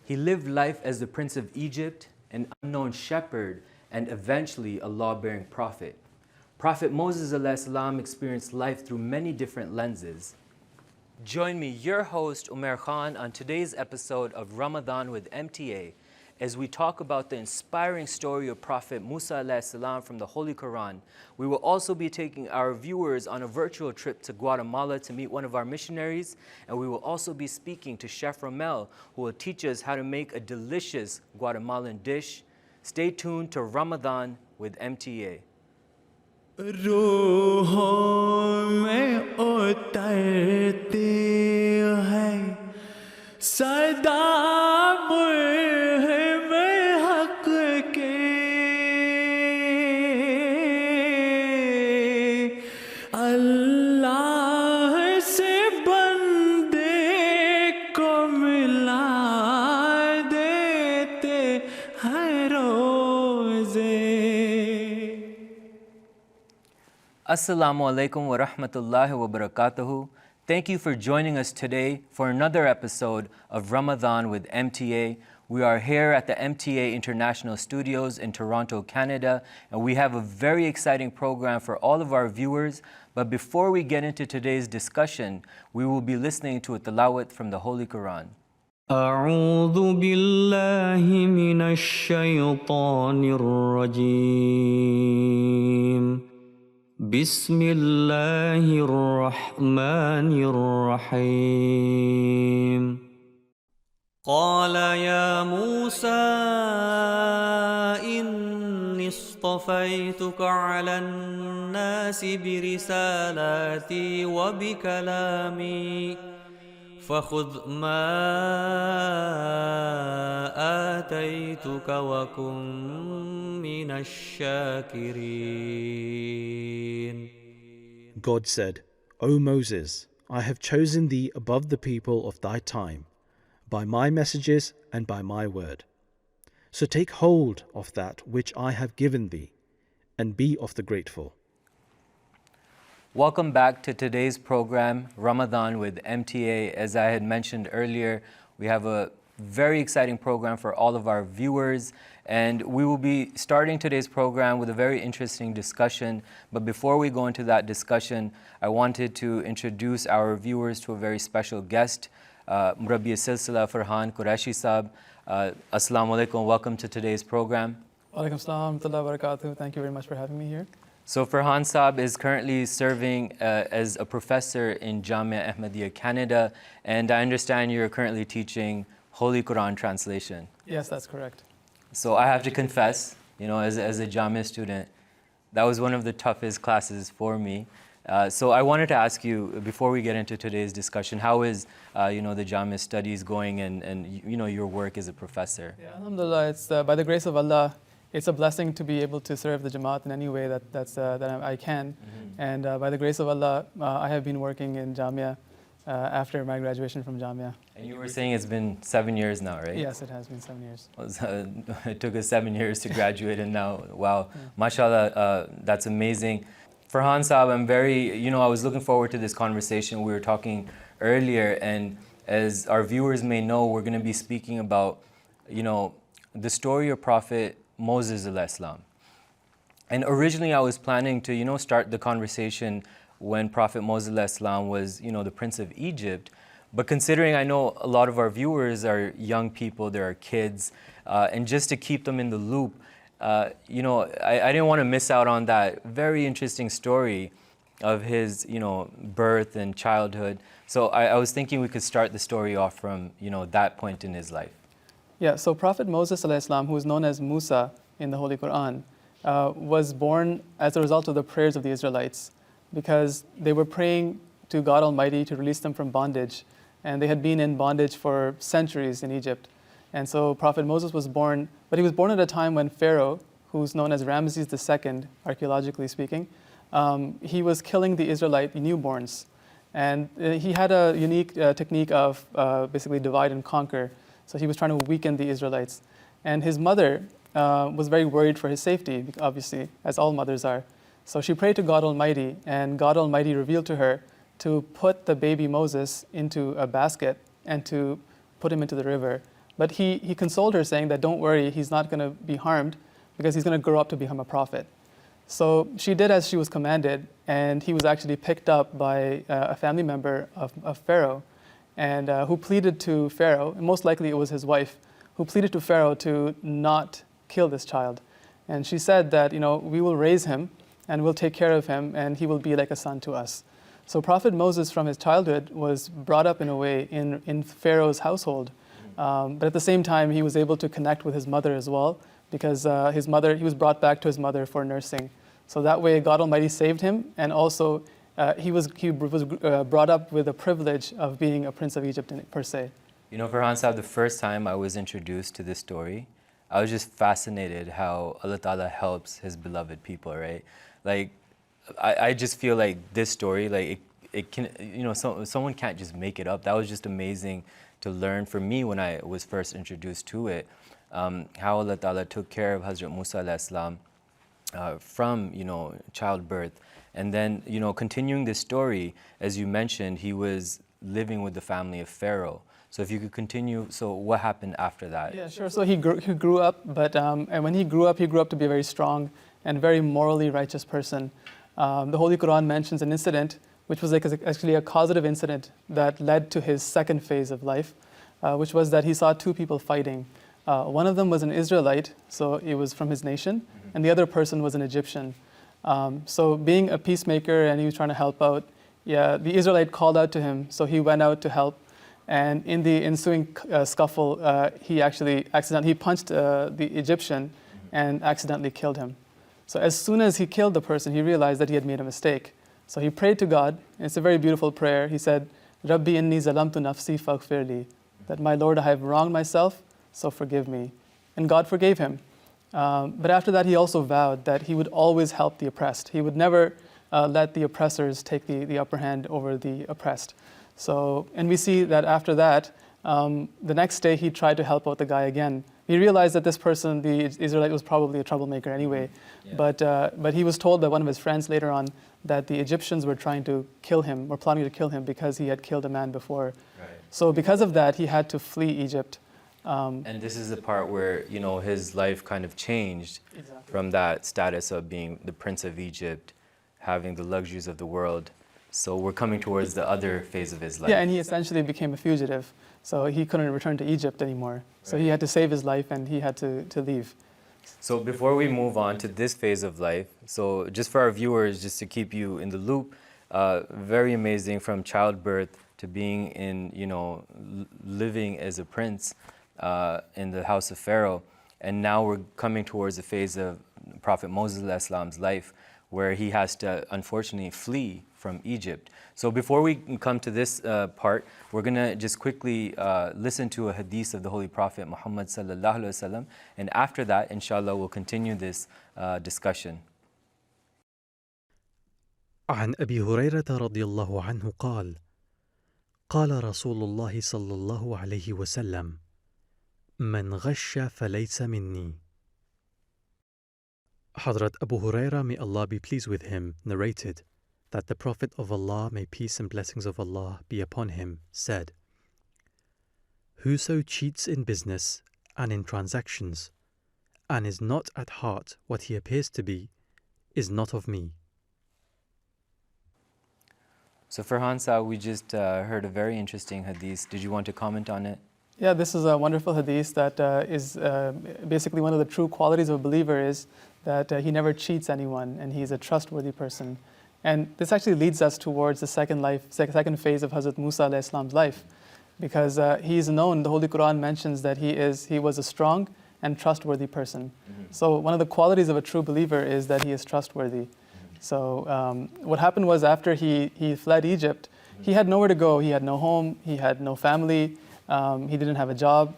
He lived life as the Prince of Egypt, an unknown shepherd, and eventually a law-bearing prophet. Prophet Moses ﷺ experienced life through many different lenses. Join me, your host, Umair Khan, on today's episode of Ramadan with MTA as we talk about the inspiring story of Prophet Musa ﷺ from the Holy Quran. We will also be taking our viewers on a virtual trip to Guatemala to meet one of our missionaries, and we will also be speaking to Chef Ramel, who will teach us how to make a delicious Guatemalan dish. Stay tuned to Ramadan with MTA. रूहों में उतरती है सदा मुहिम हक के अल्लाह से बंदे को मिला देते हैं रोज़े. Assalamu alaikum wa rahmatullahi wa barakatuhu. Thank you for joining us today for another episode of Ramadan with MTA. We are here at the MTA International Studios in Toronto, Canada, and we have a very exciting program for all of our viewers. But before we get into today's discussion, we will be listening to a tilawat from the Holy Quran. أعوذ بالله من الشيطان الرجيم. بسم الله الرحمن الرحيم. قال يا موسى إني اصطفيتك على الناس برسالاتي وبكلامي فخذ ما آتيتك وكن من الشاكرين. God said, O Moses, I have chosen thee above the people of thy time, by my messages and by my word. So take hold of that which I have given thee, and be of the grateful. Welcome back to today's program, Ramadan with MTA. As I had mentioned earlier, we have a very exciting program for all of our viewers, and we will be starting today's program with a very interesting discussion. But before we go into that discussion, I wanted to introduce our viewers to a very special guest, Murabbi Silsila Farhan Qureshi Saab. Assalamu alaikum, welcome to today's program. Walaikum assalam wa rahmatullahi wa barakatuh. Thank you very much for having me here. So Farhan Saab is currently serving as a professor in Jamia Ahmadiyya, Canada, and I understand you're currently teaching Holy Quran translation. Yes, that's correct. So I have to confess, as a Jamia student, that was one of the toughest classes for me. So I wanted to ask you, before we get into today's discussion, how is, the Jamia studies going and your work as a professor? Yeah, alhamdulillah, it's by the grace of Allah, it's a blessing to be able to serve the Jamaat in any way that I can. Mm-hmm. And by the grace of Allah, I have been working in Jamia after my graduation from Jamia. And you were saying it's been 7 years now, right? Yes, it has been 7 years. It took us 7 years to graduate, and now, wow, mashallah, that's amazing. Farhan Saab, I'm very, I was looking forward to this conversation. We were talking earlier, and as our viewers may know, we're going to be speaking about, the story of Prophet Moses ﷺ. And originally I was planning to, start the conversation when Prophet Moses ﷺ was, the Prince of Egypt. But considering I know a lot of our viewers are young people, there are kids, and just to keep them in the loop, I didn't want to miss out on that very interesting story of his, birth and childhood. So I was thinking we could start the story off from, that point in his life. Yeah, so Prophet Moses ﷺ, who is known as Musa in the Holy Quran, was born as a result of the prayers of the Israelites, because they were praying to God Almighty to release them from bondage, and they had been in bondage for centuries in Egypt. And so Prophet Moses was born, but he was born at a time when Pharaoh, who's known as Ramesses II, archaeologically speaking, he was killing the Israelite newborns. And he had a unique technique of basically divide and conquer. So he was trying to weaken the Israelites. And his mother was very worried for his safety, obviously, as all mothers are. So she prayed to God Almighty, and God Almighty revealed to her to put the baby Moses into a basket and to put him into the river But he consoled her, saying that don't worry, he's not going to be harmed because he's going to grow up to become a prophet. So she did as she was commanded, and he was actually picked up by a family member of Pharaoh, and who pleaded to Pharaoh, and most likely it was his wife, who pleaded to Pharaoh to not kill this child. And she said that, we will raise him and we'll take care of him, and he will be like a son to us. So Prophet Moses, from his childhood, was brought up in a way in Pharaoh's household. But at the same time, he was able to connect with his mother as well, because he was brought back to his mother for nursing. So that way, God Almighty saved him, and also he was brought up with the privilege of being a prince of Egypt per se. Farhan Sahib, the first time I was introduced to this story, I was just fascinated how Allah Ta'ala helps His beloved people, right? Like, I just feel like this story, like it can, someone can't just make it up. That was just amazing to learn for me when I was first introduced to it. How Allah Ta'ala took care of Hazrat Musa alayhi salam from, childbirth. And then, continuing this story, as you mentioned, he was living with the family of Pharaoh. So if you could continue, so what happened after that? Yeah, sure. So he grew up, but and when he grew up to be a very strong and very morally righteous person. The Holy Quran mentions an incident, which was actually a causative incident that led to his second phase of life, which was that he saw two people fighting. One of them was an Israelite, so it was from his nation, and the other person was an Egyptian. So being a peacemaker, and he was trying to help out, the Israelite called out to him, so he went out to help. And in the ensuing scuffle, he punched the Egyptian and accidentally killed him. So as soon as he killed the person, he realized that he had made a mistake. So he prayed to God, and it's a very beautiful prayer. He said, Rabbi inni zalamtu nafsi faghfirli, that my Lord, I have wronged myself, so forgive me. And God forgave him. But after that, he also vowed that he would always help the oppressed. He would never let the oppressors take the upper hand over the oppressed. So, and we see that after that, the next day he tried to help out the guy again. He realized that this person, the Israelite, was probably a troublemaker anyway. Yeah. But he was told by one of his friends later on that the Egyptians were trying to kill him, were planning to kill him because he had killed a man before. Right. So because of that, he had to flee Egypt. And this is the part where, his life kind of changed from that status of being the Prince of Egypt, having the luxuries of the world. So we're coming towards the other phase of his life. Yeah, and he essentially became a fugitive. So he couldn't return to Egypt anymore. Right. So he had to save his life, and he had to leave. So before we move on to this phase of life, so just for our viewers, just to keep you in the loop, very amazing, from childbirth to being in, living as a prince in the house of Pharaoh. And now we're coming towards the phase of Prophet Moses alayhi salam's life, where he has to, unfortunately, flee from Egypt. So before we come to this part, we're going to just quickly listen to a hadith of the Holy Prophet Muhammad sallallahu alaihi wasallam, and after that, inshallah, we'll continue this discussion. عن أبي هريرة رضي الله عنه قال: قال رسول الله صلى الله عليه وسلم: من غش فليس مني. Hazrat Abu Huraira, may Allah be pleased with him, narrated that the Prophet of Allah, may peace and blessings of Allah be upon him, said, Whoso cheats in business and in transactions, and is not at heart what he appears to be, is not of me. So Farhan Sahib, we just heard a very interesting hadith. Did you want to comment on it? Yeah, this is a wonderful hadith that is basically one of the true qualities of a believer is that he never cheats anyone, and he's a trustworthy person. And this actually leads us towards the second phase of Hazrat Musa alayhi salam's life, because he is known, the Holy Quran mentions that he was a strong and trustworthy person. Mm-hmm. So one of the qualities of a true believer is that he is trustworthy. Mm-hmm. So what happened was, after he fled Egypt, he had nowhere to go. He had no home, he had no family, he didn't have a job,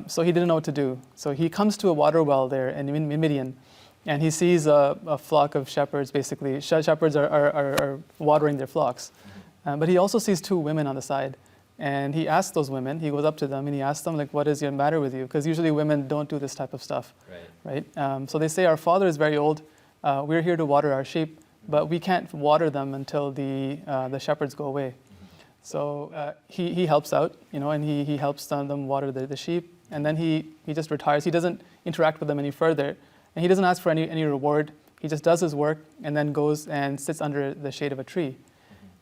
so he didn't know what to do. So he comes to a water well there in Midian, and he sees a flock of shepherds, basically. Shepherds are watering their flocks. But he also sees two women on the side. And he asks those women, he goes up to them and he asks them, what is your matter with you? Because usually women don't do this type of stuff. Right? So they say, our father is very old. We're here to water our sheep, but we can't water them until the shepherds go away. So he helps out, and he helps them water the sheep, and then he just retires. He doesn't interact with them any further, and he doesn't ask for any reward. He just does his work and then goes and sits under the shade of a tree.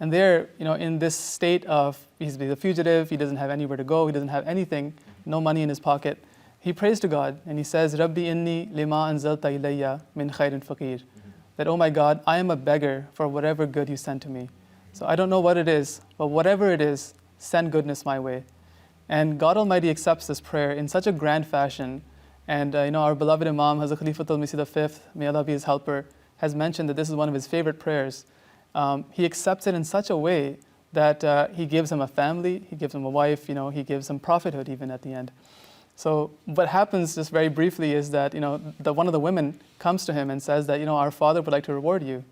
And there, in this state of, he's a fugitive, he doesn't have anywhere to go, he doesn't have anything, no money in his pocket. He prays to God and he says, Rabbi inni lima anzalta ilayya min khairin faqir. That, oh my God, I am a beggar for whatever good you send to me. So I don't know what it is, but whatever it is, send goodness my way. And God Almighty accepts this prayer in such a grand fashion. And our beloved Imam, Hazrat Khalifatul Masih V, may Allah be his helper, has mentioned that this is one of his favorite prayers. He accepts it in such a way that he gives him a family, he gives him a wife, he gives him prophethood even at the end. So what happens, just very briefly, is that one of the women comes to him and says that our father would like to reward you.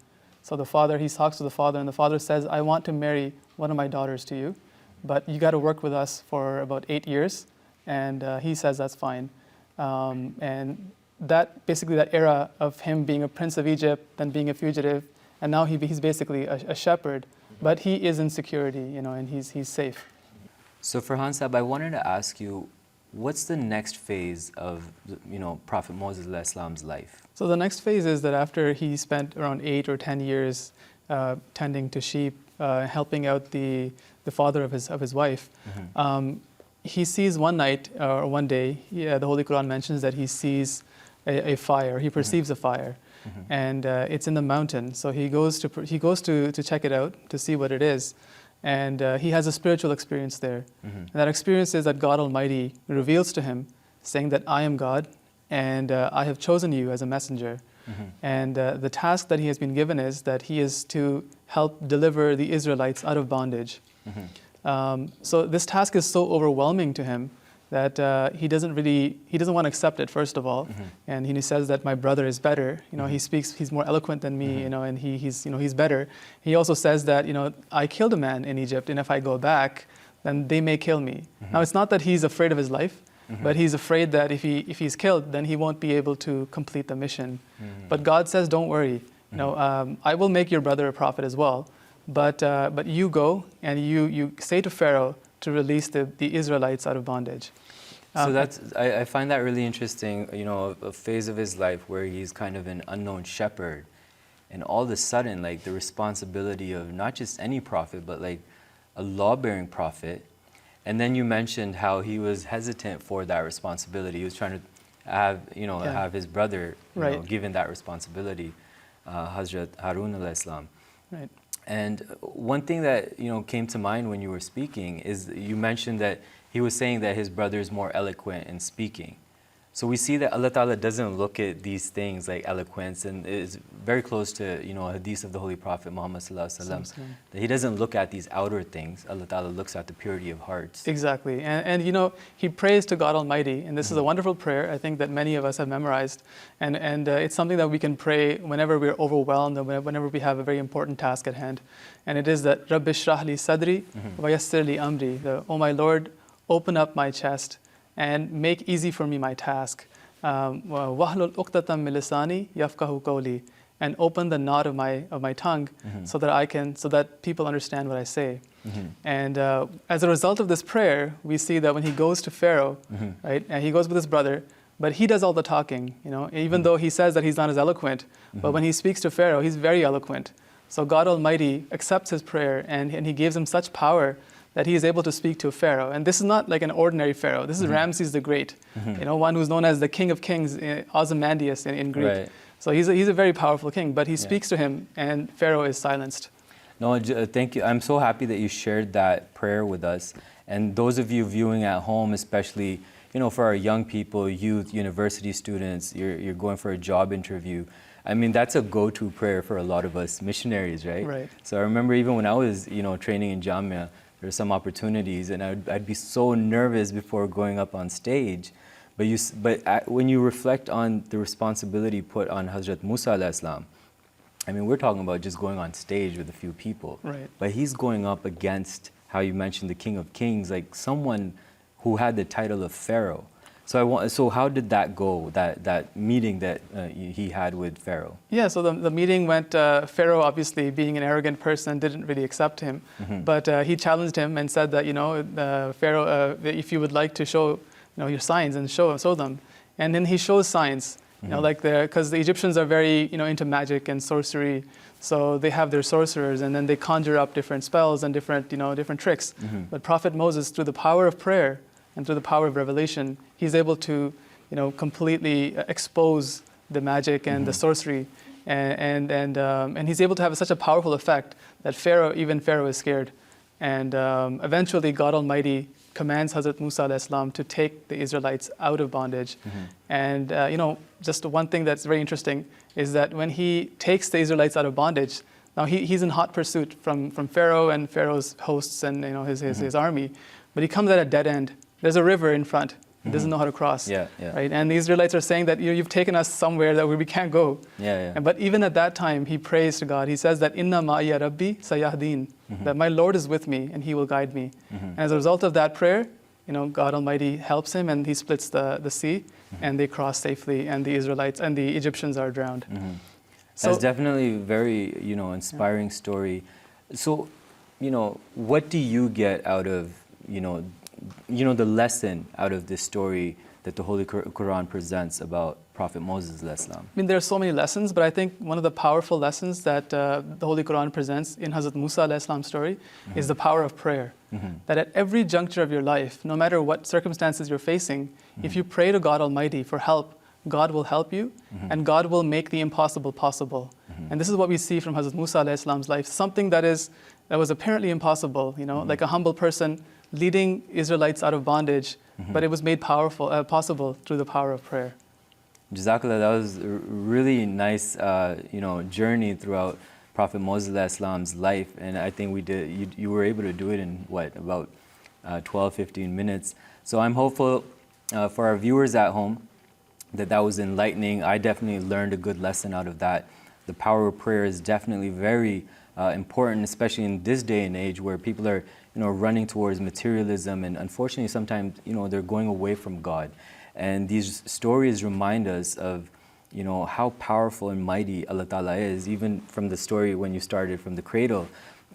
So he talks to the father, and the father says, I want to marry one of my daughters to you, but you got to work with us for about 8 years. And he says that's fine. And that basically that era of him being a prince of Egypt, then being a fugitive, and now he's basically a shepherd, but he is in security, and he's safe. So Farhan Sahib, I wanted to ask you, what's the next phase of Prophet Moses Islam's life? So the next phase is that after he spent around 8 or 10 years tending to sheep, helping out the father of his wife, he sees one night or one day, the Holy Quran mentions that he sees a fire, he perceives a fire, and it's in the mountain. So he goes to check it out, to see what it is, and he has a spiritual experience there. And that experience is that God Almighty reveals to him, saying that I am God, and I have chosen you as a messenger. And the task that he has been given is that he is to help deliver the Israelites out of bondage. So this task is so overwhelming to him that he doesn't want to accept it, first of all. And he says that my brother is better. He's more eloquent than me, and he's better. He also says that, I killed a man in Egypt, and if I go back, then they may kill me. Now, it's not that he's afraid of his life, but he's afraid that if he's killed, then he won't be able to complete the mission. But God says, don't worry. I will make your brother a prophet as well. But you go and you say to Pharaoh to release the Israelites out of bondage. So I find that really interesting, a phase of his life where he's kind of an unknown shepherd. And all of a sudden, like the responsibility of not just any prophet, but like a law-bearing prophet. And then you mentioned how he was hesitant for that responsibility. He was trying to have his brother given that responsibility, Hazrat Harun alayhi salam. Right. And one thing that came to mind when you were speaking is you mentioned that he was saying that his brother is more eloquent in speaking. So we see that Allah Ta'ala doesn't look at these things like eloquence, and is very close to a hadith of the Holy Prophet Muhammad Sallallahu Alaihi Wasallam, that he doesn't look at these outer things. Allah Ta'ala looks at the purity of hearts. Exactly. And he prays to God Almighty, and this is a wonderful prayer, I think, that many of us have memorized. And it's something that we can pray whenever we're overwhelmed, or whenever we have a very important task at hand. And it is that, Rabbi shrah li sadri wa yassir li amri. Oh my Lord, open up my chest and make easy for me my task. Wahlul uqdatam min lisani yafqahu qawli. And open the knot of my tongue so that people understand what I say. And as a result of this prayer, we see that when he goes to Pharaoh, right, and he goes with his brother, but he does all the talking, even though he says that he's not as eloquent, but when he speaks to Pharaoh, he's very eloquent. So God Almighty accepts his prayer, and he gives him such power that he is able to speak to a Pharaoh. And this is not like an ordinary Pharaoh. This is Ramses the Great, one who's known as the King of Kings, Ozymandias in Greek. Right. So he's a very powerful king, but he speaks to him, and Pharaoh is silenced. No, thank you. I'm so happy that you shared that prayer with us. And those of you viewing at home, especially, for our young people, youth, university students, you're going for a job interview. I mean, that's a go-to prayer for a lot of us missionaries, right? Right. So I remember even when I was, training in Jamia, there were some opportunities, and I'd be so nervous before going up on stage. But when you reflect on the responsibility put on Hazrat Musa alayhi salam, I mean, we're talking about just going on stage with a few people. Right. But he's going up against, how you mentioned, the King of Kings, like someone who had the title of Pharaoh. So how did that go? That meeting that he had with Pharaoh? Yeah, so the meeting went, Pharaoh obviously being an arrogant person didn't really accept him, but he challenged him and said that, Pharaoh, if you would like to show, your signs and show them. And then he shows signs, because the Egyptians are very, into magic and sorcery. So they have their sorcerers and then they conjure up different spells and different tricks. But Prophet Moses, through the power of prayer and through the power of revelation, he's able to, completely expose the magic and the sorcery, and he's able to have such a powerful effect that even Pharaoh is scared. And eventually, God Almighty commands Hazrat Musa alayhi salam to take the Israelites out of bondage. And just one thing that's very interesting is that when he takes the Israelites out of bondage, now he's in hot pursuit from Pharaoh and Pharaoh's hosts and his army, but he comes at a dead end. There's a river in front. He doesn't know how to cross. Right? And the Israelites are saying that you've taken us somewhere that we can't go. But even at that time, he prays to God. He says that Inna ma'iya Rabbi sayahdin, that my Lord is with me and he will guide me. And as a result of that prayer, God Almighty helps him and he splits the sea and they cross safely and the Israelites and the Egyptians are drowned. So, that's definitely a very, inspiring story. So, what do you get out of, the lesson out of this story that the Holy Quran presents about Prophet Moses alayhi salam? I mean, there are so many lessons, but I think one of the powerful lessons that the Holy Quran presents in Hazrat Musa alayhi salam's story is the power of prayer. That at every juncture of your life, no matter what circumstances you're facing, if you pray to God Almighty for help, God will help you and God will make the impossible possible. And this is what we see from Hazrat Musa alayhi salam's life, something that was apparently impossible, like a humble person leading Israelites out of bondage, but it was made possible through the power of prayer. Jazakallah, that was a really nice, journey throughout Prophet Moses alayhi salam's life, and I think you were able to do it in about 12, 15 minutes. So I'm hopeful for our viewers at home that was enlightening. I definitely learned a good lesson out of that. The power of prayer is definitely very important, especially in this day and age where people are running towards materialism, and unfortunately sometimes they're going away from God. And these stories remind us of how powerful and mighty Allah Ta'ala is, even from the story when you started from the cradle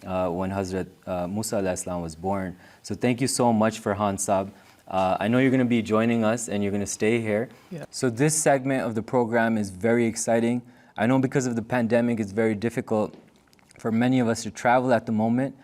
when Hazrat Musa alayhi salam was born. So thank you so much, Farhan Saab. I know you're going to be joining us and you're going to stay here. So this segment of the program is very exciting. I know because of the pandemic it's very difficult for many of us to travel at the moment,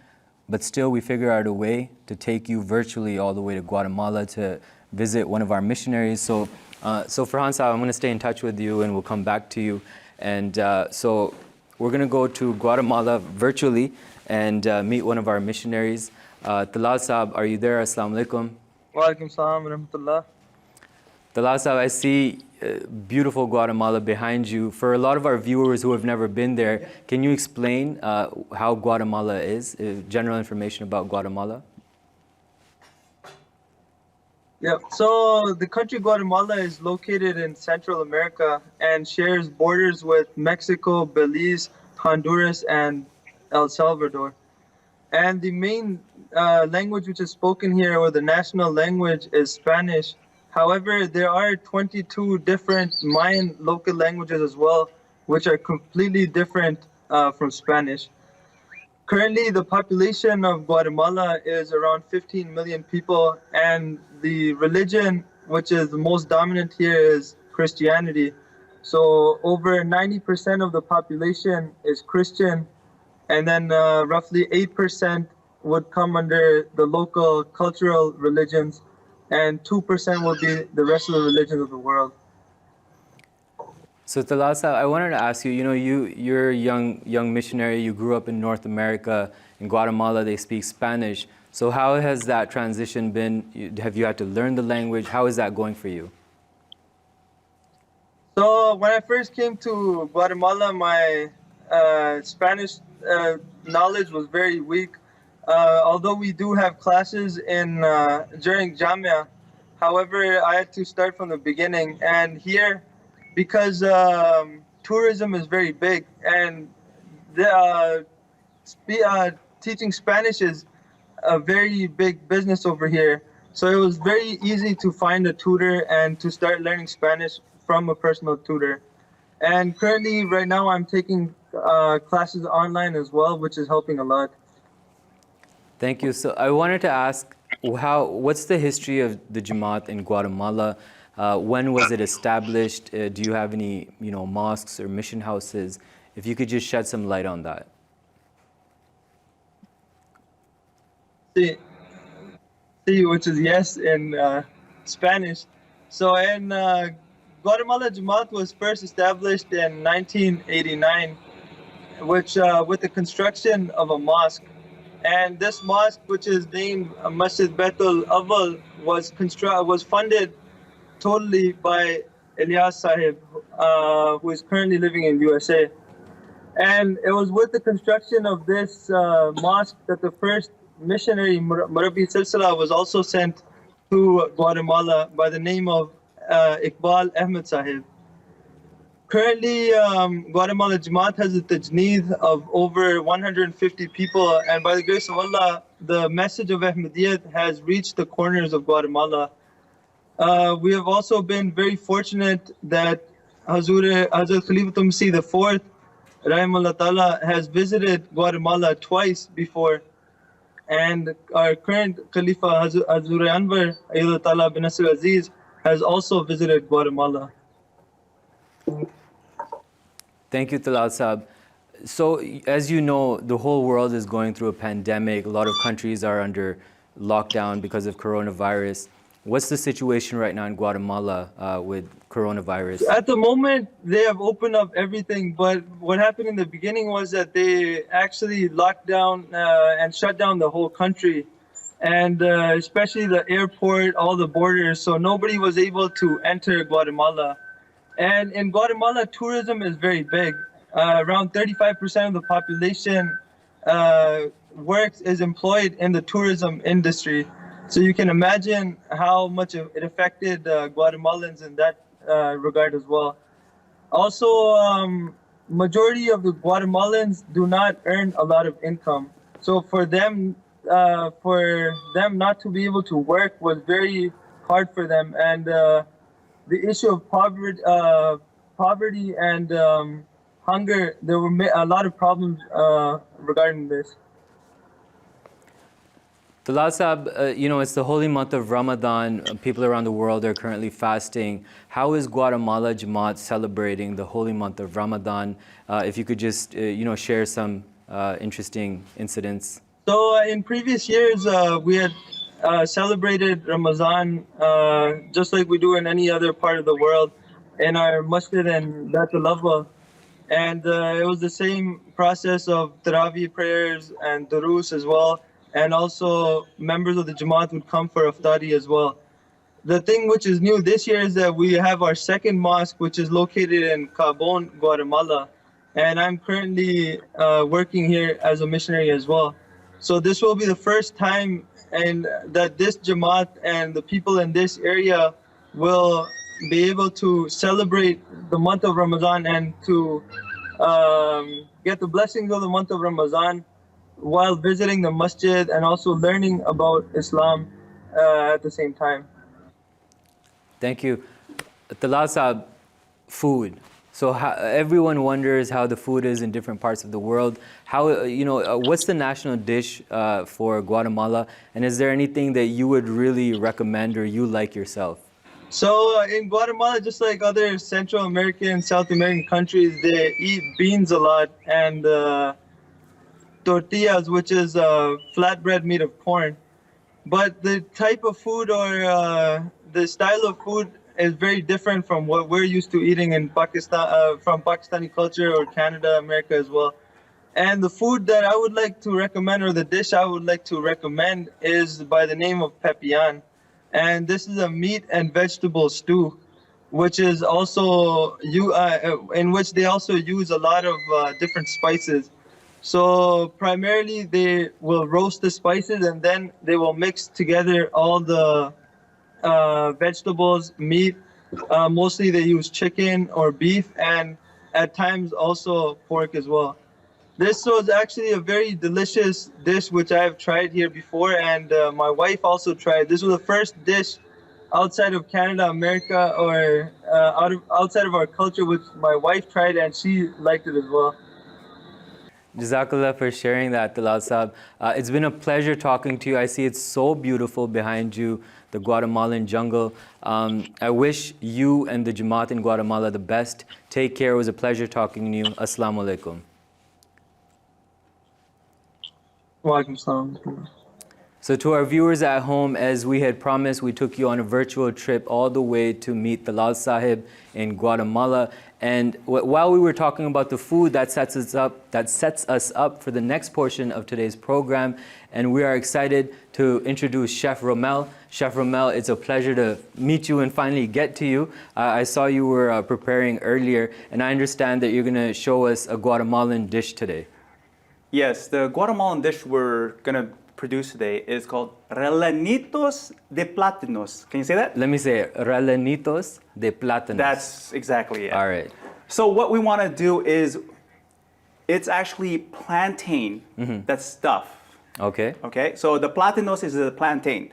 but still we figure out a way to take you virtually all the way to Guatemala to visit one of our missionaries. So Farhan Saab, I'm going to stay in touch with you and we'll come back to you. And so we're going to go to Guatemala virtually and meet one of our missionaries. Talal Saab, are you there? Assalamu alaikum. Wa alaikum salam wa rahmatullah. Talal Saab, I see beautiful Guatemala behind you. For a lot of our viewers who have never been there, can you explain how Guatemala is, general information about Guatemala? Yeah, so the country Guatemala is located in Central America and shares borders with Mexico, Belize, Honduras, and El Salvador. And the main language which is spoken here, or the national language, is Spanish. However, there are 22 different Mayan local languages as well, which are completely different from Spanish. Currently, the population of Guatemala is around 15 million people, and the religion which is the most dominant here is Christianity. So over 90% of the population is Christian, and then roughly 8% would come under the local cultural religions, and 2% will be the rest of the religions of the world. So Talal Saab, I wanted to ask you, you're a young missionary, you grew up in North America. In Guatemala, they speak Spanish. So how has that transition been? Have you had to learn the language? How is that going for you? So when I first came to Guatemala, my Spanish knowledge was very weak. Although we do have classes during Jamia, however, I had to start from the beginning. And here, because tourism is very big, and teaching Spanish is a very big business over here. So it was very easy to find a tutor and to start learning Spanish from a personal tutor. And currently, right now, I'm taking classes online as well, which is helping a lot. Thank you. So I wanted to ask, what's the history of the Jamaat in Guatemala? When was it established? Do you have any, mosques or mission houses? If you could just shed some light on that. Sí, which is yes in Spanish. So in Guatemala, Jamaat was first established in 1989, which with the construction of a mosque. And this mosque, which is named Masjid Baitul Awwal, was funded totally by Ilyas Sahib, who is currently living in USA. And it was with the construction of this mosque that the first missionary, Murabbi Silsila, was also sent to Guatemala by the name of Iqbal Ahmed Sahib. Currently, Guatemala Jamaat has a tajneed of over 150 people, and by the grace of Allah, the message of Ahmadiyyat has reached the corners of Guatemala. We have also been very fortunate that Hazrat Khalifatul Masih IV, Rahimahullah Ta'ala, has visited Guatemala twice before, and our current Khalifa, Hazrat Anwar Ayyadullah Ta'ala bin Nasir Aziz, has also visited Guatemala. Thank you, Talal Saab. So, as you know, the whole world is going through a pandemic. A lot of countries are under lockdown because of coronavirus. What's the situation right now in Guatemala with coronavirus? At the moment, they have opened up everything, but what happened in the beginning was that they actually locked down and shut down the whole country, and especially the airport, all the borders, so nobody was able to enter Guatemala. And in Guatemala, tourism is very big. Around 35% of the population is employed in the tourism industry. So you can imagine how much it affected Guatemalans in that regard as well. Also, majority of the Guatemalans do not earn a lot of income. So for them not to be able to work was very hard for them. And the issue of poverty and hunger, there were a lot of problems regarding this. Talal Saab, it's the holy month of Ramadan. People around the world are currently fasting. How is Guatemala Jamaat celebrating the holy month of Ramadan? If you could just, share some interesting incidents. So in previous years, we had celebrated Ramadan just like we do in any other part of the world in our masjid and Baitul Awwal. And it was the same process of Taraweeh prayers and Durus as well. And also members of the Jamaat would come for Iftari as well. The thing which is new this year is that we have our second mosque, which is located in Cabon, Guatemala. And I'm currently working here as a missionary as well. So this will be the first time that this Jamaat and the people in this area will be able to celebrate the month of Ramadan and to get the blessings of the month of Ramadan while visiting the masjid and also learning about Islam at the same time. Thank you. Talal Saab, food. So everyone wonders how the food is in different parts of the world. What's the national dish for Guatemala? And is there anything that you would really recommend or you like yourself? So in Guatemala, just like other Central American, South American countries, they eat beans a lot and tortillas, which is flatbread made of corn. But the type of food or the style of food is very different from what we're used to eating in Pakistan, from Pakistani culture or Canada, America as well. And the food that I would like to recommend, or the dish I would like to recommend, is by the name of pepian. And this is a meat and vegetable stew, which is also in which they also use a lot of different spices. So primarily they will roast the spices and then they will mix together all the vegetables, meat. Mostly they use chicken or beef and at times also pork as well. This was actually a very delicious dish which I've tried here before, and my wife also tried. This was the first dish outside of Canada, America, or outside of our culture, which my wife tried, and she liked it as well. Jazakallah for sharing that, Talal Saab. It's been a pleasure talking to you. I see it's so beautiful behind you, the Guatemalan jungle. I wish you and the Jamaat in Guatemala the best. Take care. It was a pleasure talking to you. Assalamu alaikum. Walaikum salam. So to our viewers at home, as we had promised, we took you on a virtual trip all the way to meet Talal Sahib in Guatemala. And while we were talking about the food, that sets us up for the next portion of today's program. And we are excited to introduce Chef Romel. Chef Romel, it's a pleasure to meet you and finally get to you. I saw you were preparing earlier, and I understand that you're going to show us a Guatemalan dish today. Yes, the Guatemalan dish we're going to produce today is called relenitos de plátanos. Can you say that? Let me say it. Relenitos de plátanos. That's exactly it. All right. So what we want to do is, it's actually plantain that's stuffed. Okay. Okay, so the plátanos is the plantain.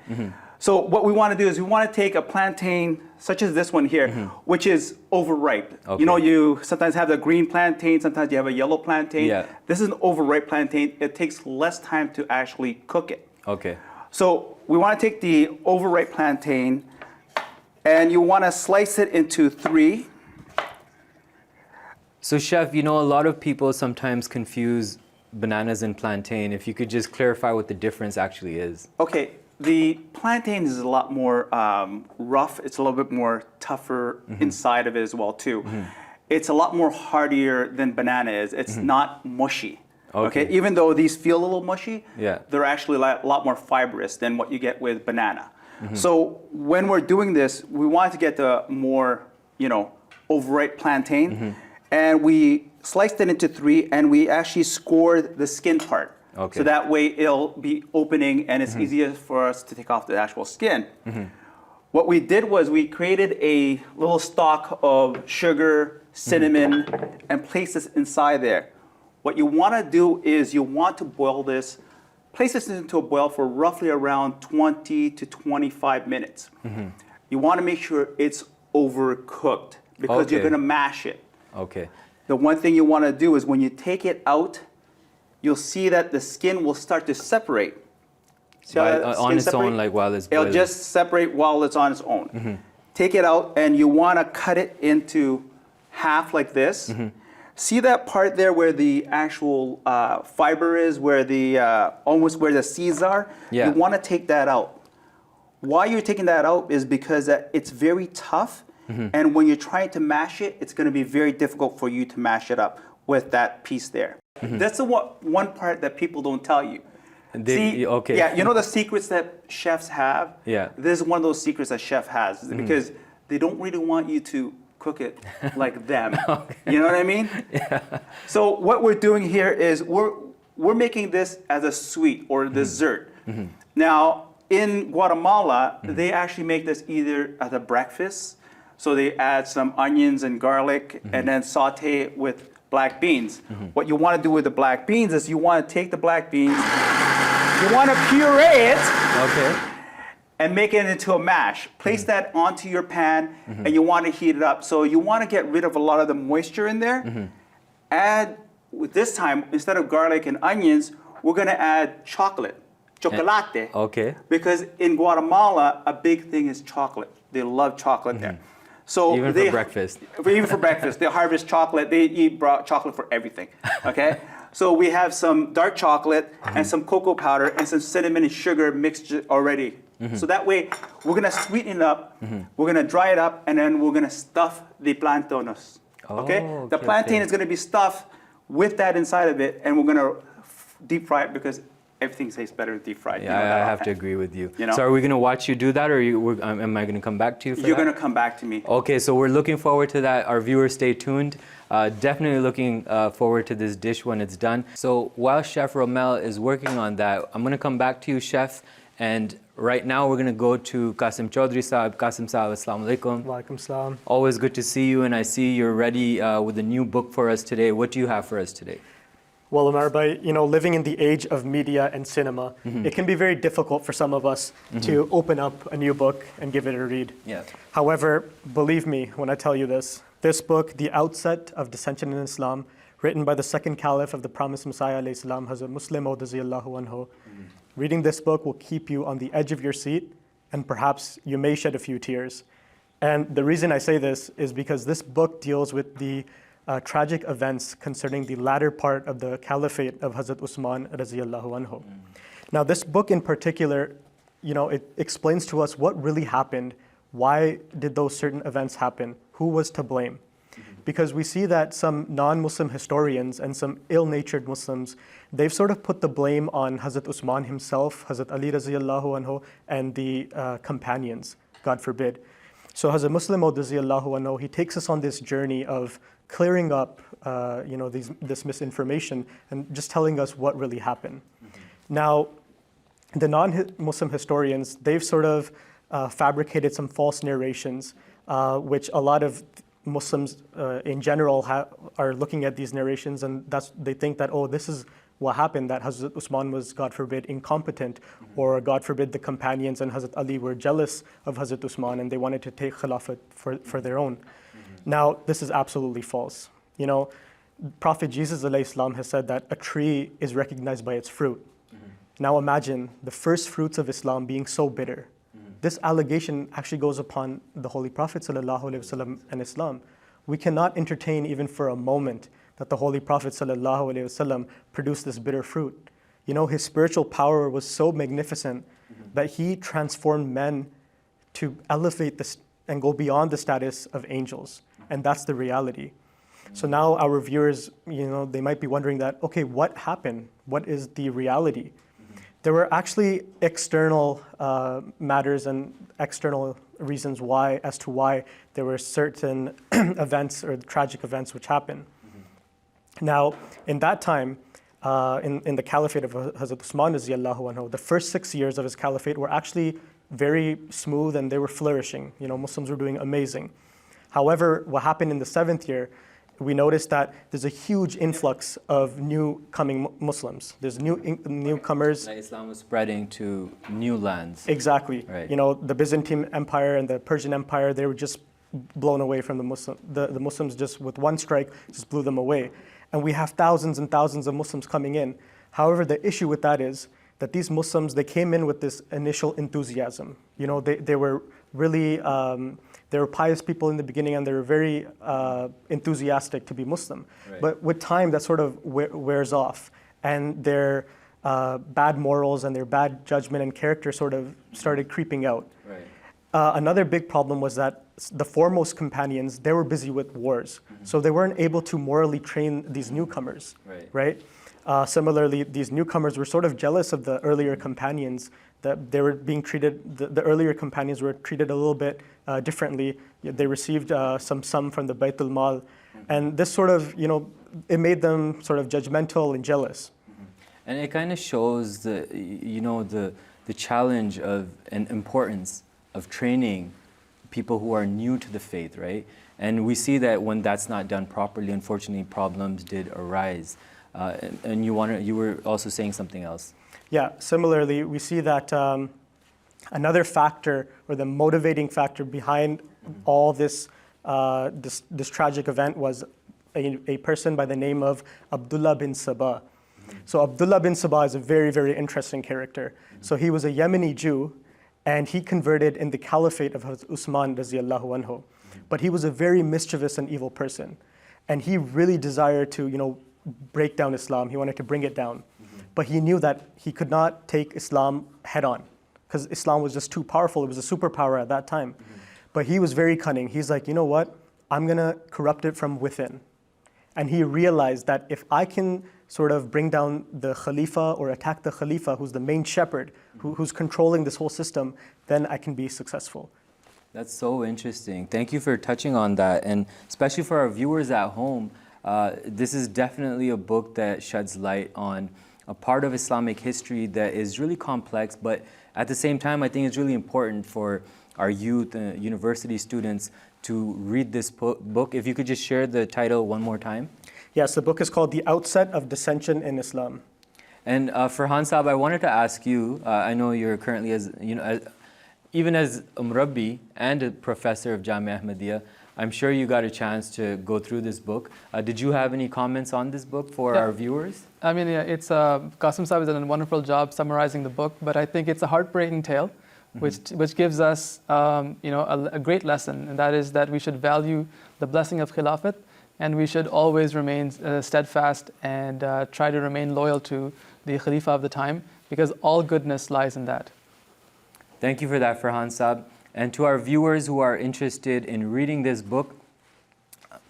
So what we want to do is we want to take a plantain such as this one here, which is overripe. Okay. You know, you sometimes have the green plantain, sometimes you have a yellow plantain. Yeah. This is an overripe plantain. It takes less time to actually cook it. Okay. So we want to take the overripe plantain and you want to slice it into 3. So Chef, you know, a lot of people sometimes confuse bananas and plantain. If you could just clarify what the difference actually is. Okay, the plantain is a lot more rough. It's a little bit more tougher inside of it as well too. It's a lot more hardier than banana is. It's not mushy. Okay, even though these feel a little mushy, they're actually a lot more fibrous than what you get with banana. So when we're doing this, we want to get the more, you know, overripe plantain, and we sliced it into 3, and we actually scored the skin part. So that way it'll be opening and it's easier for us to take off the actual skin. What we did was we created a little stock of sugar, cinnamon, and placed this inside there. What you want to do is you want to boil this, place this into a boil for roughly around 20 to 25 minutes. You want to make sure it's overcooked because you're going to mash it. Okay. The one thing you want to do is when you take it out, you'll see that the skin will start to separate. See how that On skin its separate? own, like while it's boiling. It'll just separate while it's on its own. Take it out and you want to cut it into half like this. See that part there where the actual fiber is, where the almost where the seeds are? Yeah. You want to take that out. Why you're taking that out is because it's very tough, and when you're trying to mash it, it's going to be very difficult for you to mash it up with that piece there. That's the one part that people don't tell you. Yeah, you know the secrets that chefs have? Yeah. This is one of those secrets that chef has because they don't really want you to cook it like them. You know what I mean? Yeah. So what we're doing here is we're making this as a sweet or dessert. Now in Guatemala, they actually make this either as a breakfast. So they add some onions and garlic and then saute it with black beans. What you want to do with the black beans is you want to take the black beans, you want to puree it, and make it into a mash. Place that onto your pan, and you want to heat it up. So you want to get rid of a lot of the moisture in there. Add, with this time, instead of garlic and onions, we're going to add chocolate. Chocolate. Because in Guatemala, a big thing is chocolate. They love chocolate there. So even for breakfast. Even for breakfast. They harvest chocolate. They eat chocolate for everything. Okay? So we have some dark chocolate and some cocoa powder and some cinnamon and sugar mixed already. So that way, we're going to sweeten it up. We're going to dry it up. And then we're going to stuff the plantanos. Okay? The plantain is going to be stuffed with that inside of it. And we're going to deep fry it because everything tastes better deep fried. Yeah, you know, I have to agree with you. You know? So are we going to watch you do that, or am I going to come back to you for You're that? going to come back to me. Okay, so we're looking forward to that. Our viewers, stay tuned. Definitely looking forward to this dish when it's done. So while Chef Romel is working on that, I'm going to come back to you, Chef. And right now we're going to go to Qasim Chaudhry Saab. Qasim Saab, Assalamu alaikum. Walaikum salam. Always good to see you, and I see you're ready with a new book for us today. What do you have for us today? Well, Omar, by living in the age of media and cinema, it can be very difficult for some of us to open up a new book and give it a read. Yeah. However, believe me when I tell you this book, The Outset of Dissension in Islam, written by the second caliph of the promised Messiah, alayhi salam, Hazrat Muslim Maud radiyallahu anhu, reading this book will keep you on the edge of your seat, and perhaps you may shed a few tears. And the reason I say this is because this book deals with the tragic events concerning the latter part of the caliphate of Hazrat Usman radiyallahu anhu. Now, this book in particular, it explains to us what really happened, why did those certain events happen, who was to blame. Because we see that some non-Muslim historians and some ill-natured Muslims, they've sort of put the blame on Hazrat Usman himself, Hazrat Ali radiyallahu anhu, and the companions, God forbid. So Hazrat Muslim Maud radiyallahu anhu, he takes us on this journey of clearing up this misinformation and just telling us what really happened. Now, the non-Muslim historians, they've sort of fabricated some false narrations, which a lot of Muslims in general are looking at these narrations, and they think that, oh, this is what happened, that Hazrat Usman was, God forbid, incompetent, or God forbid, the companions and Hazrat Ali were jealous of Hazrat Usman and they wanted to take Khilafat for their own. Now, this is absolutely false. Prophet Jesus alayhi salam has said that a tree is recognized by its fruit. Now imagine the first fruits of Islam being so bitter. This allegation actually goes upon the Holy Prophet sallallahu alaihi wasallam and Islam. We cannot entertain even for a moment that the Holy Prophet sallallahu alaihi wasallam produced this bitter fruit. His spiritual power was so magnificent that he transformed men to elevate this and go beyond the status of angels. And that's the reality. So now our viewers, they might be wondering that, okay, what happened? What is the reality? There were actually external matters and external reasons as to why there were certain events or tragic events which happened. Now, in that time, in the caliphate of Hazrat Usman radiyallahu anhu, the first 6 years of his caliphate were actually very smooth and they were flourishing. Muslims were doing amazing. However, what happened in the 7th year, we noticed that there's a huge influx of new coming Muslims. There's newcomers. Like Islam was spreading to new lands. Exactly. Right. The Byzantine Empire and the Persian Empire, they were just blown away from the Muslim. The Muslims just with one strike just blew them away. And we have thousands and thousands of Muslims coming in. However, the issue with that is that these Muslims, they came in with this initial enthusiasm. They were really, they were pious people in the beginning and they were very enthusiastic to be Muslim. Right. But with time, that sort of wears off. And their bad morals and their bad judgment and character sort of started creeping out. Right. Another big problem was that the foremost companions, they were busy with wars. So they weren't able to morally train these newcomers, right? Similarly, these newcomers were sort of jealous of the earlier companions, that they were being treated, the earlier companions were treated a little bit differently. They received some sum from the Baytul Mal. And this sort of, it made them sort of judgmental and jealous. And it kind of shows the challenge of and importance of training people who are new to the faith, right? And we see that when that's not done properly, unfortunately, problems did arise. And you were also saying something else. Yeah, similarly, we see that another factor or the motivating factor behind all this tragic event was a person by the name of Abdullah bin Sabah. So Abdullah bin Sabah is a very, very interesting character. So he was a Yemeni Jew, and he converted in the caliphate of Usman radiyallahu anhu. But he was a very mischievous and evil person. And he really desired to, break down Islam. He wanted to bring it down. But he knew that he could not take Islam head on because Islam was just too powerful. It was a superpower at that time. But he was very cunning. He's like, you know what? I'm going to corrupt it from within. And he realized that if I can sort of bring down the Khalifa or attack the Khalifa, who's the main shepherd, who's controlling this whole system, then I can be successful. That's so interesting. Thank you for touching on that. And especially for our viewers at home, this is definitely a book that sheds light on a part of Islamic history that is really complex, but at the same time, I think it's really important for our youth and university students to read this book. If you could just share the title one more time. Yes, the book is called The Outset of Dissension in Islam. And Farhan Saab, I wanted to ask you, I know you're currently even as a murabbi and a professor of Jamia Ahmadiyya, I'm sure you got a chance to go through this book. Did you have any comments on this book for our viewers? I mean, yeah, it's Qasim Saab has done a wonderful job summarizing the book, but I think it's a heartbreaking tale, which gives us a great lesson, and that is that we should value the blessing of Khilafat, and we should always remain steadfast and try to remain loyal to the Khalifa of the time, because all goodness lies in that. Thank you for that, Farhan Saab. And to our viewers who are interested in reading this book,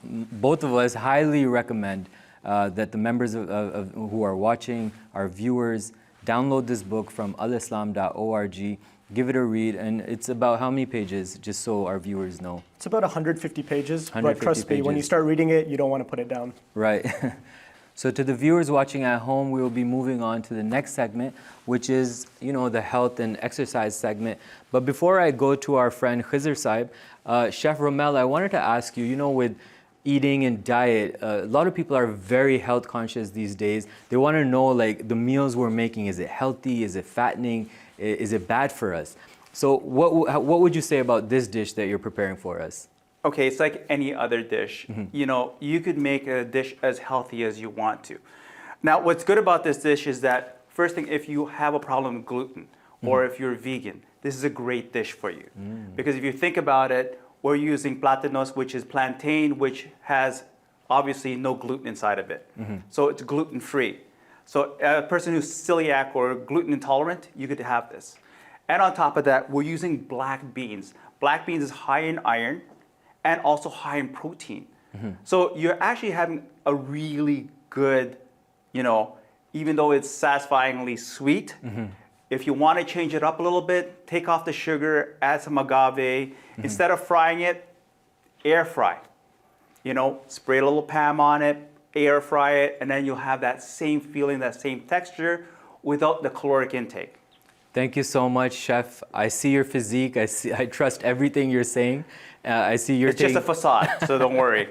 both of us highly recommend that the members who are watching, our viewers, download this book from alislam.org, give it a read, and it's about how many pages, just so our viewers know? It's about 150 pages, 150 but trust me, when you start reading it, you don't want to put it down. Right. So to the viewers watching at home, we will be moving on to the next segment, which is, the health and exercise segment. But before I go to our friend Khizr Saib, Chef Romel, I wanted to ask you, with eating and diet, a lot of people are very health conscious these days. They want to know, the meals we're making, is it healthy? Is it fattening? Is it bad for us? So what would you say about this dish that you're preparing for us? Okay, it's like any other dish. You could make a dish as healthy as you want to. Now, what's good about this dish is that, first thing, if you have a problem with gluten or if you're vegan, this is a great dish for you. Because if you think about it, we're using platanos, which is plantain, which has obviously no gluten inside of it. So it's gluten-free. So a person who's celiac or gluten intolerant, you could have this. And on top of that, we're using black beans. Black beans is high in iron and also high in protein. So you're actually having a really good, even though it's satisfyingly sweet, if you want to change it up a little bit, take off the sugar, add some agave. Instead of frying it, air fry. Spray a little Pam on it, air fry it, and then you'll have that same feeling, that same texture without the caloric intake. Thank you so much, Chef. I see your physique. I trust everything you're saying. I see you're It's just a facade, so don't worry.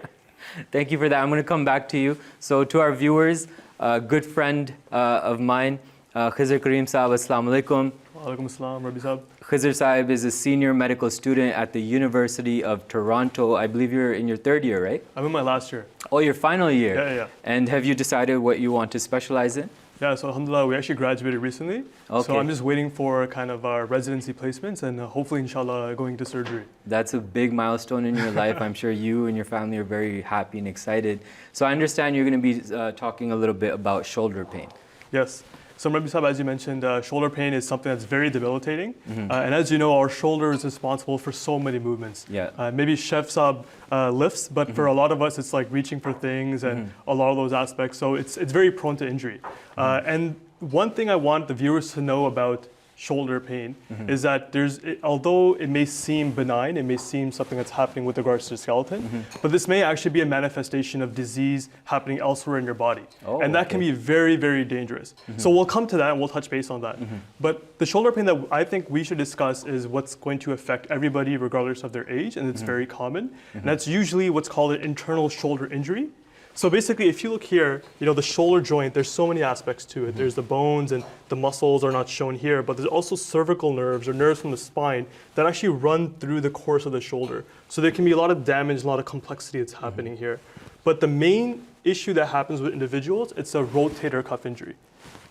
Thank you for that. I'm going to come back to you. So to our viewers, a good friend of mine, Khizr Karim Saab, Assalamu alaikum. Wa alaikum assalam, Rabbi Saab. Khizr Saib is a senior medical student at the University of Toronto. I believe you're in your third year, right? I'm in my last year. Oh, your final year? Yeah. And have you decided what you want to specialize in? Yeah, so alhamdulillah, we actually graduated recently. Okay. So I'm just waiting for kind of our residency placements and hopefully, inshallah, going to surgery. That's a big milestone in your life. I'm sure you and your family are very happy and excited. So I understand you're going to be talking a little bit about shoulder pain. Yes. So Rabbi Saab, as you mentioned, shoulder pain is something that's very debilitating. And as you know, our shoulder is responsible for so many movements. Yeah. Maybe Chef Saab lifts, but for a lot of us, it's like reaching for things and a lot of those aspects. So it's very prone to injury. And one thing I want the viewers to know about shoulder pain is that although it may seem benign, it may seem something that's happening with regards to the skeleton, but this may actually be a manifestation of disease happening elsewhere in your body. Oh, and that can be very, very dangerous. So we'll come to that and we'll touch base on that. But the shoulder pain that I think we should discuss is what's going to affect everybody regardless of their age, and it's very common. And that's usually what's called an internal shoulder injury. So basically, if you look here, the shoulder joint, there's so many aspects to it. There's the bones and the muscles are not shown here, but there's also cervical nerves or nerves from the spine that actually run through the course of the shoulder. So there can be a lot of damage, a lot of complexity that's happening here. But the main issue that happens with individuals, it's a rotator cuff injury.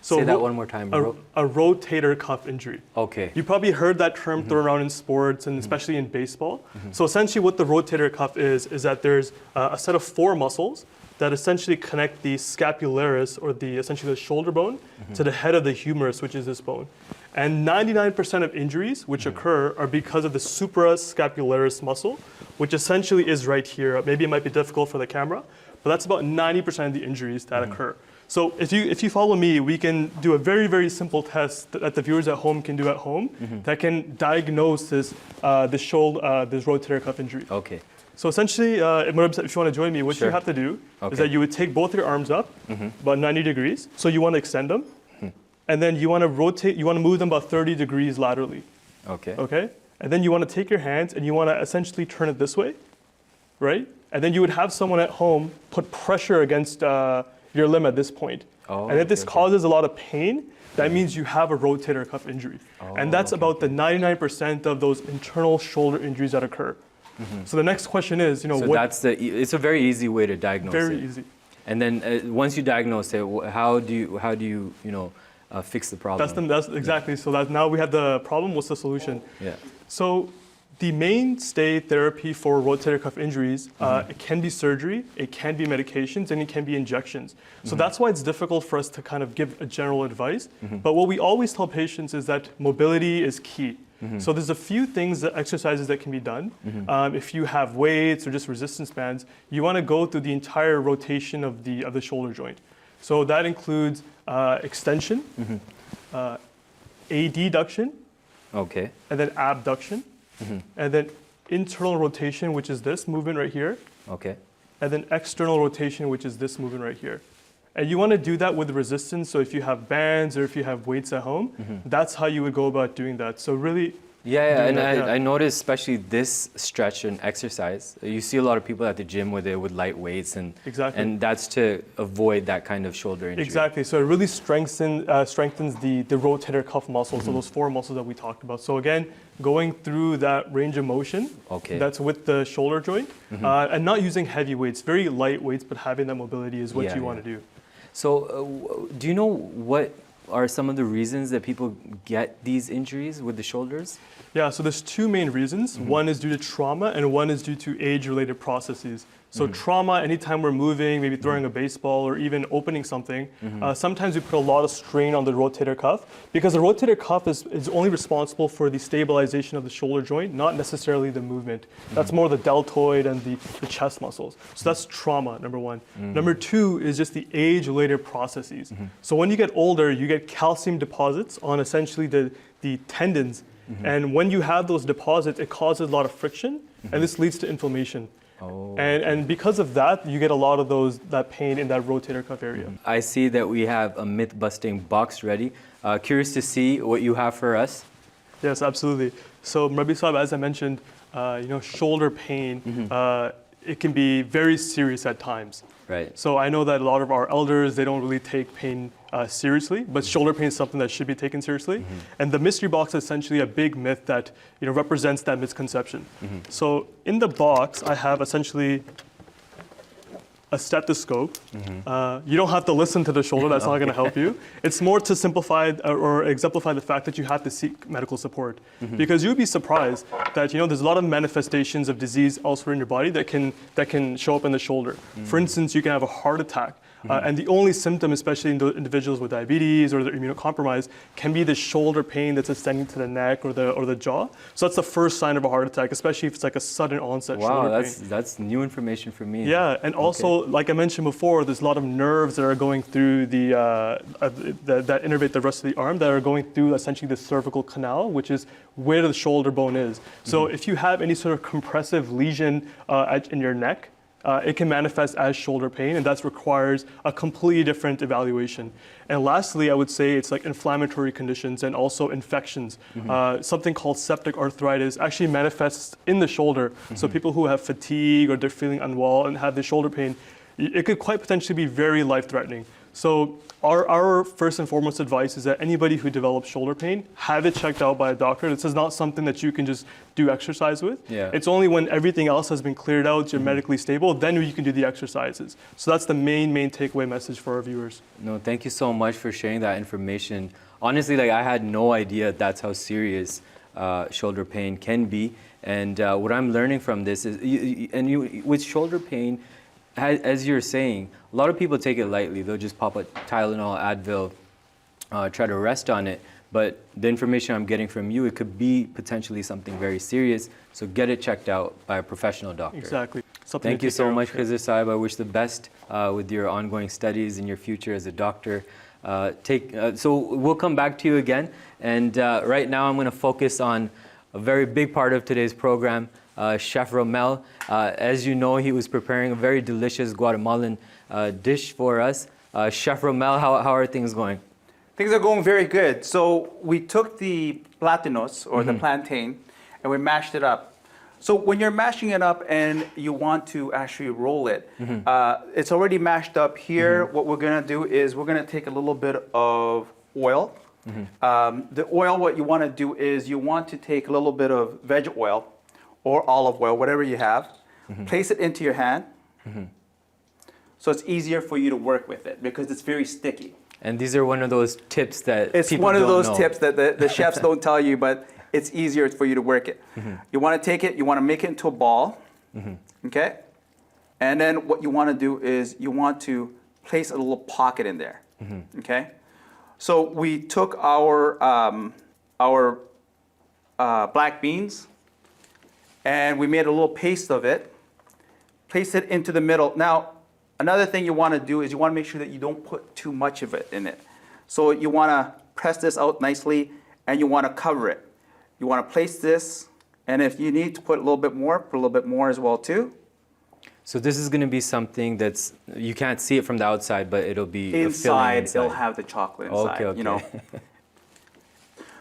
So Say that one more time. A rotator cuff injury. Okay. You probably heard that term thrown around in sports and especially in baseball. So essentially what the rotator cuff is that there's a set of 4 muscles that essentially connect the scapularis, or essentially the shoulder bone, to the head of the humerus, which is this bone. And 99% of injuries which occur are because of the suprascapularis muscle, which essentially is right here. Maybe it might be difficult for the camera, but that's about 90% of the injuries that occur. So if you follow me, we can do a very, very simple test that the viewers at home can do at home that can diagnose this rotator cuff injury. Okay. So essentially, if you want to join me, what you have to do is that you would take both your arms up about 90 degrees. So you want to extend them. And then you want to rotate, you want to move them about 30 degrees laterally. Okay. Okay? And then you want to take your hands and you want to essentially turn it this way, right? and then you would have someone at home put pressure against your limb at this point. Oh, and if this okay. causes a lot of pain, that means you have a rotator cuff injury. And that's about the 99% of those internal shoulder injuries that occur. So the next question is, So it's a very easy way to diagnose it. very easy. And then once you diagnose it, how do you fix the problem? That's exactly. So that now we have the problem. What's the solution? Yeah. So the mainstay therapy for rotator cuff injuries, it can be surgery, it can be medications, and it can be injections. So that's why it's difficult for us to kind of give a general advice. But what we always tell patients is that mobility is key. So there's a few things, exercises that can be done. If you have weights or just resistance bands, you want to go through the entire rotation of the shoulder joint. So that includes extension, adduction, Okay. and then abduction, and then internal rotation, which is this movement right here, Okay. and then external rotation, which is this movement right here. And you want to do that with resistance. So if you have bands or if you have weights at home, that's how you would go about doing that. So really, Yeah, doing and that, yeah. I noticed especially this stretch and exercise. You see a lot of people at the gym with light weights, and Exactly. and that's to avoid that kind of shoulder injury. exactly. So it really strengthens the rotator cuff muscles, so those four muscles that we talked about. So again, going through that range of motion, Okay. that's with the shoulder joint, and not using heavy weights, very light weights, but having that mobility is what Yeah, you want yeah. to do. So, do you know what are some of the reasons that people get these injuries with the shoulders? Yeah, so there's two main reasons. One is due to trauma, and one is due to age-related processes. So trauma, anytime we're moving, maybe throwing a baseball or even opening something, sometimes we put a lot of strain on the rotator cuff because the rotator cuff is only responsible for the stabilization of the shoulder joint, not necessarily the movement. That's more the deltoid and the chest muscles. So that's trauma, number one. Number two is just the age-related processes. So when you get older, you get calcium deposits on essentially the tendons. And when you have those deposits, it causes a lot of friction, and this leads to inflammation. Oh. And because of that, you get a lot of that pain in that rotator cuff area. I see that we have a myth-busting box ready. Curious to see what you have for us. Yes, absolutely. So Mrabi Saab, as I mentioned, shoulder pain, it can be very serious at times. Right. So I know that a lot of our elders, they don't really take pain seriously, but shoulder pain is something that should be taken seriously. And the mystery box is essentially a big myth that represents that misconception. So in the box, I have essentially a stethoscope. You don't have to listen to the shoulder, that's not going to help you. It's more to simplify or exemplify the fact that you have to seek medical support. Because you'd be surprised that there's a lot of manifestations of disease elsewhere in your body that can show up in the shoulder. For instance, you can have a heart attack. And the only symptom, especially in the individuals with diabetes or they're immunocompromised, can be the shoulder pain that's extending to the neck or the jaw. So that's the first sign of a heart attack, especially if it's like a sudden onset shoulder pain. Wow, that's new information for me. Yeah, and also, like I mentioned before, there's a lot of nerves that are going through that innervate the rest of the arm that are going through essentially the cervical canal, which is where the shoulder bone is. So if you have any sort of compressive lesion in your neck, it can manifest as shoulder pain, and that requires a completely different evaluation. And lastly, I would say it's like inflammatory conditions and also infections. Something called septic arthritis actually manifests in the shoulder. So people who have fatigue or they're feeling unwell and have the shoulder pain, it could quite potentially be very life-threatening. So our first and foremost advice is that anybody who develops shoulder pain, have it checked out by a doctor. This is not something that you can just do exercise with. Yeah. It's only when everything else has been cleared out, you're medically stable, then you can do the exercises. So that's the main takeaway message for our viewers. No, thank you so much for sharing that information. Honestly, I had no idea that's how serious shoulder pain can be. And what I'm learning from this is, with shoulder pain, as you're saying, a lot of people take it lightly. They'll just pop a Tylenol, Advil, try to rest on it. But the information I'm getting from you, it could be potentially something very serious. So get it checked out by a professional doctor. Exactly. Something Thank to you take care so of. much, Khizr Saib. I wish the best with your ongoing studies and your future as a doctor. So we'll come back to you again. And right now I'm going to focus on a very big part of today's program, Chef Romel. As you know, he was preparing a very delicious Guatemalan dish for us. Chef Romel, how are things going? Things are going very good. So we took the platanos, or the plantain, and we mashed it up. So when you're mashing it up and you want to actually roll it, it's already mashed up here. What we're gonna do is we're gonna take a little bit of oil. The oil, what you wanna do is you want to take a little bit of veg oil or olive oil, whatever you have, place it into your hand. So it's easier for you to work with it because it's very sticky. And these are one of those tips that It's people one of don't those know. tips that the chefs don't tell you, but it's easier for you to work it. You want to take it, you want to make it into a ball, okay? And then what you want to do is you want to place a little pocket in there, okay? So we took our black beans and we made a little paste of it, place it into the middle. Now, another thing you want to do is you want to make sure that you don't put too much of it in it. So you want to press this out nicely and you want to cover it. You want to place this, and if you need to put a little bit more, put a little bit more as well too. So this is going to be something that's, you can't see it from the outside, but it'll be a filling Inside, inside. it'll have the chocolate inside, Okay. you know.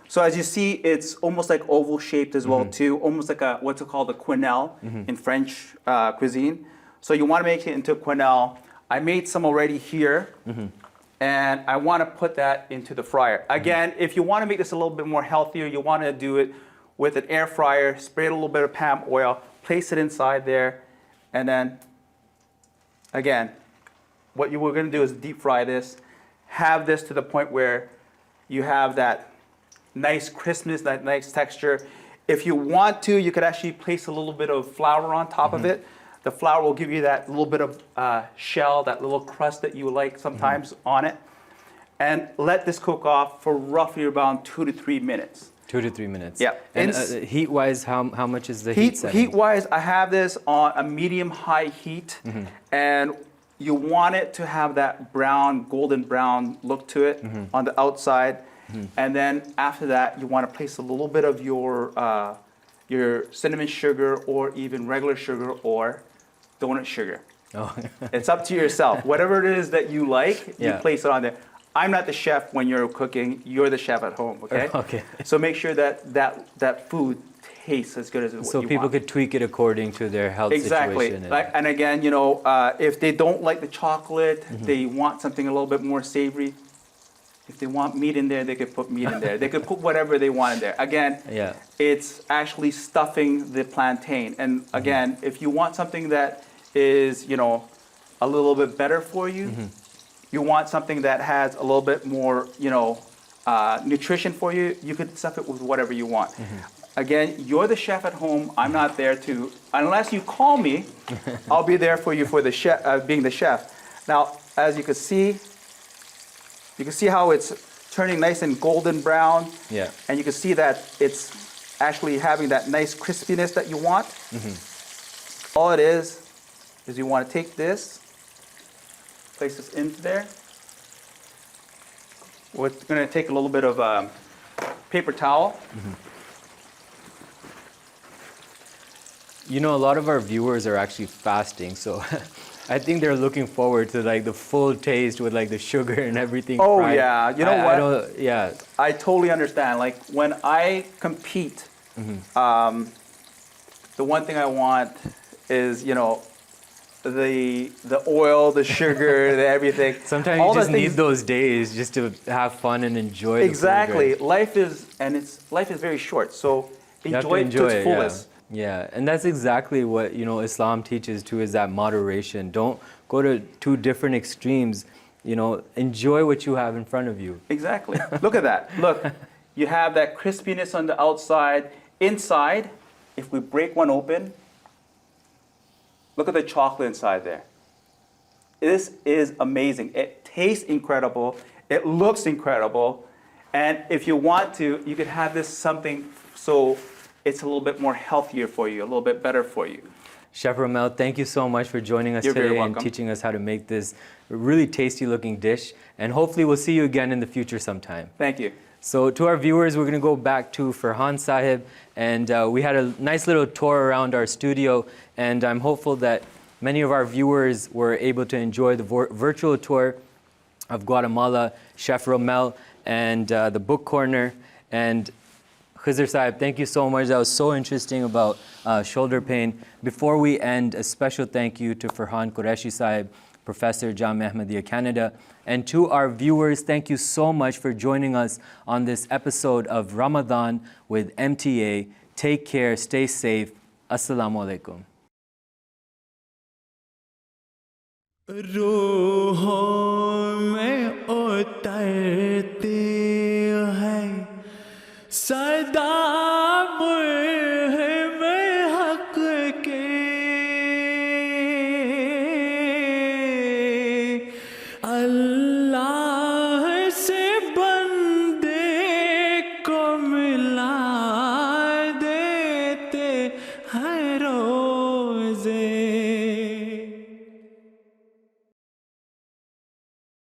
So as you see, it's almost like oval shaped as well too, almost like a what's called a quenelle in French cuisine. So you want to make it into a quenelle. I made some already here, and I want to put that into the fryer. Again, if you want to make this a little bit more healthier, you want to do it with an air fryer, spray it a little bit of palm oil, place it inside there, and then, again, what you were going to do is deep fry this, have this to the point where you have that nice crispness, that nice texture. If you want to, you could actually place a little bit of flour on top of it. The flour will give you that little bit of shell, that little crust that you like sometimes on it. And let this cook off for roughly around 2 to 3 minutes. 2 to 3 minutes. Yeah. And heat-wise, how much is the heat setting? Heat-wise, I have this on a medium-high heat, and you want it to have that brown, golden brown look to it on the outside. And then after that, you want to place a little bit of your cinnamon sugar or even regular sugar or donut sugar. Oh. It's up to yourself. Whatever it is that you like, you Yeah. place it on there. I'm not the chef when you're cooking. You're the chef at home, okay? Okay. So make sure that food tastes as good as what So you people want. could tweak it according to their health Exactly. situation. And again, if they don't like the chocolate, they want something a little bit more savory. If they want meat in there, they could put meat in there. They could put whatever they want in there. Again, Yeah. it's actually stuffing the plantain. And again, if you want something that is, a little bit better for you, you want something that has a little bit more, nutrition for you, you could stuff it with whatever you want. Again, you're the chef at home. I'm not there to, unless you call me, I'll be there for you for the chef, being the chef. Now, as you can see how it's turning nice and golden brown. Yeah. And you can see that it's actually having that nice crispiness that you want. All it is you want to take this, place this into there. We're going to take a little bit of paper towel. A lot of our viewers are actually fasting, so I think they're looking forward to the full taste with the sugar and everything. Oh, fried. yeah. You know what? Yeah. I totally understand. Like when I compete, the one thing I want is, the oil, the sugar, the everything. Sometimes All you the just need things- those days just to have fun and enjoy the food, Exactly. right? Life is very short. So You have to enjoy it to its it, fullest. Yeah, and that's exactly what Islam teaches too, is that moderation. Don't go to two different extremes. Enjoy what you have in front of you. Exactly. Look at that. Look, you have that crispiness on the outside. Inside, if we break one open, look at the chocolate inside there. This is amazing. It tastes incredible. It looks incredible. And if you want to, you could have this something so it's a little bit more healthier for you, a little bit better for you. Chef Romel, thank you so much for joining us You're very today and welcome. teaching us how to make this really tasty looking dish. And hopefully we'll see you again in the future sometime. Thank you. So to our viewers, we're going to go back to Farhan Sahib, and we had a nice little tour around our studio, and I'm hopeful that many of our viewers were able to enjoy the virtual tour of Guatemala, Chef Romel, and the book corner. And Khizr Sahib, thank you so much. That was so interesting about shoulder pain. Before we end, a special thank you to Farhan Qureshi Sahib, Professor, Jamia Ahmadiyya Canada. And to our viewers, thank you so much for joining us on this episode of Ramadan with MTA. Take care, stay safe. Assalamu alaikum. रूहों में उतरते हैं सदा मुहिम हक के अल्लाह